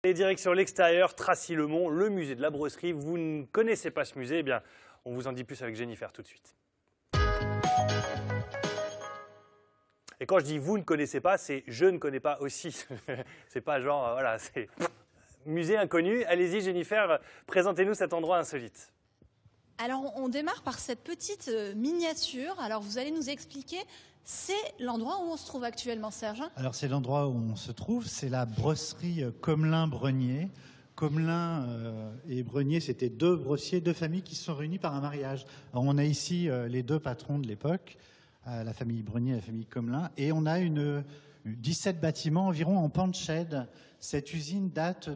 Et direction l'extérieur, Tracy-le-Mont, le musée de la brosserie. Vous ne connaissez pas ce musée, eh bien, on vous en dit plus avec Jennifer tout de suite. Et quand je dis vous ne connaissez pas, c'est je ne connais pas aussi. C'est pas genre, voilà, c'est musée inconnu. Allez-y Jennifer, présentez-nous cet endroit insolite. Alors on démarre par cette petite miniature. Alors vous allez nous expliquer, c'est l'endroit où on se trouve actuellement, Serge? Alors c'est l'endroit où on se trouve, c'est la brosserie Commelin-Brenier. Commelin et Brenier, c'était deux brossiers, deux familles qui se sont réunies par un mariage. Alors on a ici les deux patrons de l'époque, la famille Brenier et la famille Commelin, et on a 17 bâtiments environ en Panchède. Cette usine date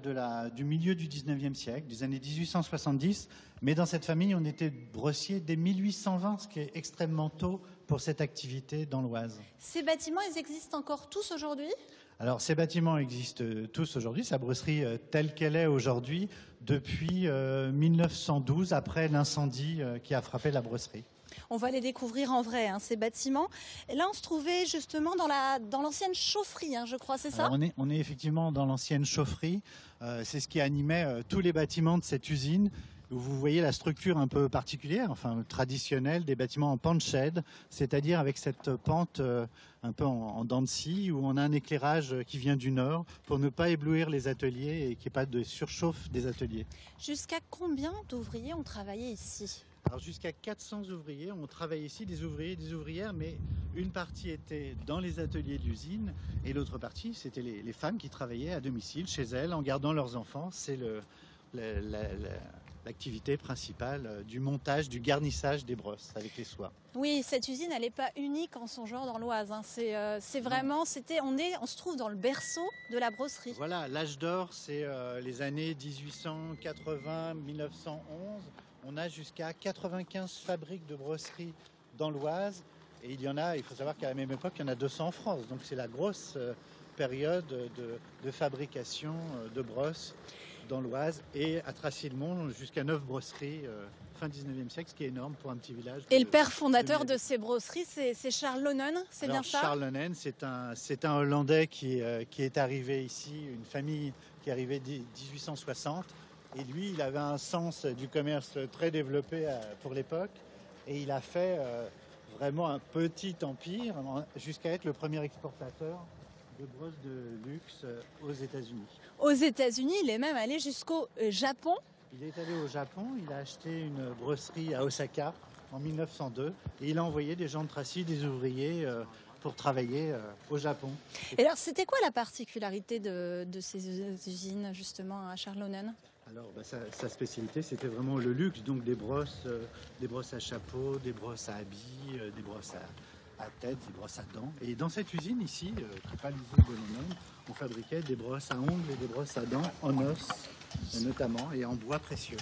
du milieu du 19e siècle, des années 1870, mais dans cette famille, on était brossier dès 1820, ce qui est extrêmement tôt pour cette activité dans l'Oise. Ces bâtiments, ils existent encore tous aujourd'hui? Alors, ces bâtiments existent tous aujourd'hui, sa brosserie telle qu'elle est aujourd'hui, depuis 1912, après l'incendie qui a frappé la brosserie. On va les découvrir en vrai, hein, ces bâtiments. Et là, on se trouvait justement dans l'ancienne chaufferie, hein, je crois, c'est ça? Alors, on est effectivement dans l'ancienne chaufferie. C'est ce qui animait tous les bâtiments de cette usine. Vous voyez la structure un peu particulière, enfin traditionnelle, des bâtiments en pente-shed, c'est-à-dire avec cette pente un peu en dents de scie, où on a un éclairage qui vient du nord pour ne pas éblouir les ateliers et qu'il n'y ait pas de surchauffe des ateliers. Jusqu'à combien d'ouvriers ont travaillé ici? Alors jusqu'à 400 ouvriers ont travaillé ici, des ouvriers et des ouvrières, mais une partie était dans les ateliers de l'usine et l'autre partie, c'était les femmes qui travaillaient à domicile, chez elles, en gardant leurs enfants. C'est l'activité principale du montage, du garnissage des brosses avec les soies. Oui, cette usine, elle n'est pas unique en son genre dans l'Oise. Hein. C'est vraiment, on se trouve dans le berceau de la brosserie. Voilà, l'âge d'or, c'est les années 1880, 1911. On a jusqu'à 95 fabriques de brosserie dans l'Oise. Et il faut savoir qu'à la même époque, il y en a 200 en France. Donc c'est la grosse période de fabrication de brosses dans l'Oise. Et à Tracy-le-Mont, jusqu'à 9 brosseries fin 19e siècle, ce qui est énorme pour un petit village. Et le père fondateur de ces brosseries, c'est Charles Loenen, c'est bien ça? Charles Loenen, c'est un Hollandais qui est arrivé ici, une famille qui est arrivée en 1860. Et lui, il avait un sens du commerce très développé pour l'époque. Et il a fait vraiment un petit empire jusqu'à être le premier exportateur de brosses de luxe aux États-Unis. Aux États-Unis, il est même allé jusqu'au Japon. Il est allé au Japon, il a acheté une brosserie à Osaka en 1902 et il a envoyé des gens de Tracy, des ouvriers pour travailler au Japon. Et alors, c'était quoi la particularité de ces usines, justement, à Charles Loenen? Alors, sa spécialité, c'était vraiment le luxe, donc des brosses à chapeau, des brosses à habits, des brosses à tête, des brosses à dents. Et dans cette usine ici, qui n'est pas l'usine de Loenen, on fabriquait des brosses à ongles et des brosses à dents en os, notamment, et en bois précieux.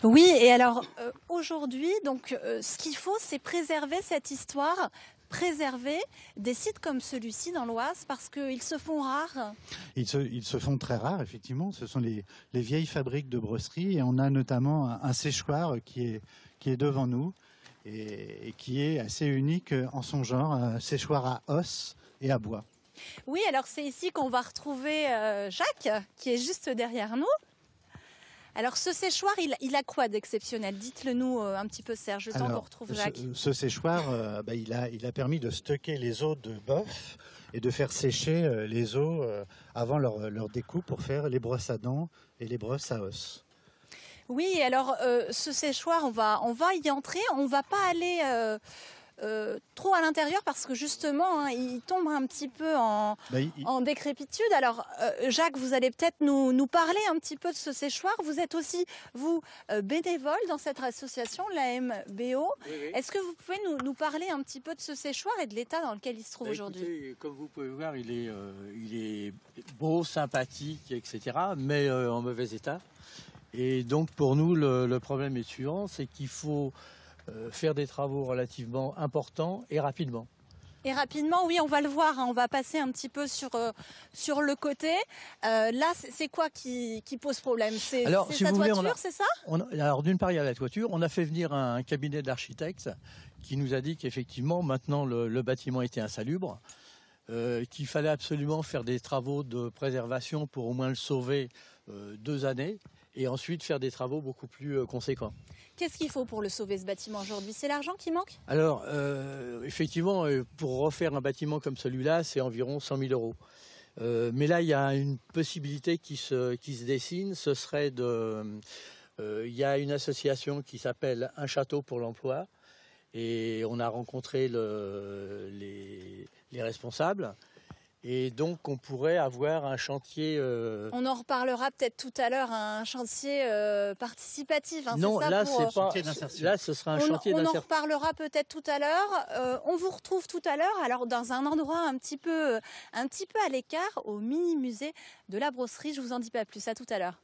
Oui, et alors aujourd'hui, donc, ce qu'il faut, c'est préserver cette histoire, préserver des sites comme celui-ci dans l'Oise parce qu'ils se font rares. Ils se font très rares, effectivement. Ce sont les vieilles fabriques de brosserie et on a notamment un séchoir qui est devant nous et qui est assez unique en son genre, un séchoir à os et à bois. Oui, alors c'est ici qu'on va retrouver Jacques qui est juste derrière nous. Alors ce séchoir, il a quoi d'exceptionnel? Dites-le nous un petit peu, Serge, le temps qu'on retrouve Jacques. Ce séchoir, il a permis de stocker les os de bœuf et de faire sécher les os avant leur découpe pour faire les brosses à dents et les brosses à os. Oui, alors ce séchoir, on va y entrer. On ne va pas aller trop à l'intérieur parce que justement, hein, il tombe un petit peu en décrépitude. Alors, Jacques, vous allez peut-être nous parler un petit peu de ce séchoir. Vous êtes aussi, vous, bénévole dans cette association, l'AMBO. Oui. Est-ce que vous pouvez nous parler un petit peu de ce séchoir et de l'état dans lequel il se trouve aujourd'hui? Comme vous pouvez voir, il est beau, sympathique, etc., mais en mauvais état. Et donc, pour nous, le problème est suivant, c'est qu'il faut faire des travaux relativement importants et rapidement. Et rapidement, oui, on va le voir, hein, on va passer un petit peu sur le côté. Là, c'est quoi qui pose problème? C'est sa toiture, c'est ça? Alors d'une part, il y a la toiture. On a fait venir un cabinet d'architectes qui nous a dit qu'effectivement, maintenant, le bâtiment était insalubre. qu'il fallait absolument faire des travaux de préservation pour au moins le sauver 2 années, et ensuite faire des travaux beaucoup plus conséquents. Qu'est-ce qu'il faut pour le sauver, ce bâtiment, aujourd'hui? C'est l'argent qui manque? Alors, effectivement, pour refaire un bâtiment comme celui-là, c'est environ 100 000 euros. Mais là, il y a une possibilité qui se dessine, ce serait de... Il y a une association qui s'appelle Un Château pour l'Emploi, et on a rencontré les responsables. Et donc, on pourrait avoir un chantier... On en reparlera peut-être tout à l'heure, un chantier participatif. Hein, non, ça là, pour, c'est pas... Là, ce sera un chantier d'insertion. On en reparlera peut-être tout à l'heure. On vous retrouve tout à l'heure, alors dans un endroit un petit peu à l'écart, au mini-musée de la brosserie. Je vous en dis pas plus. À tout à l'heure.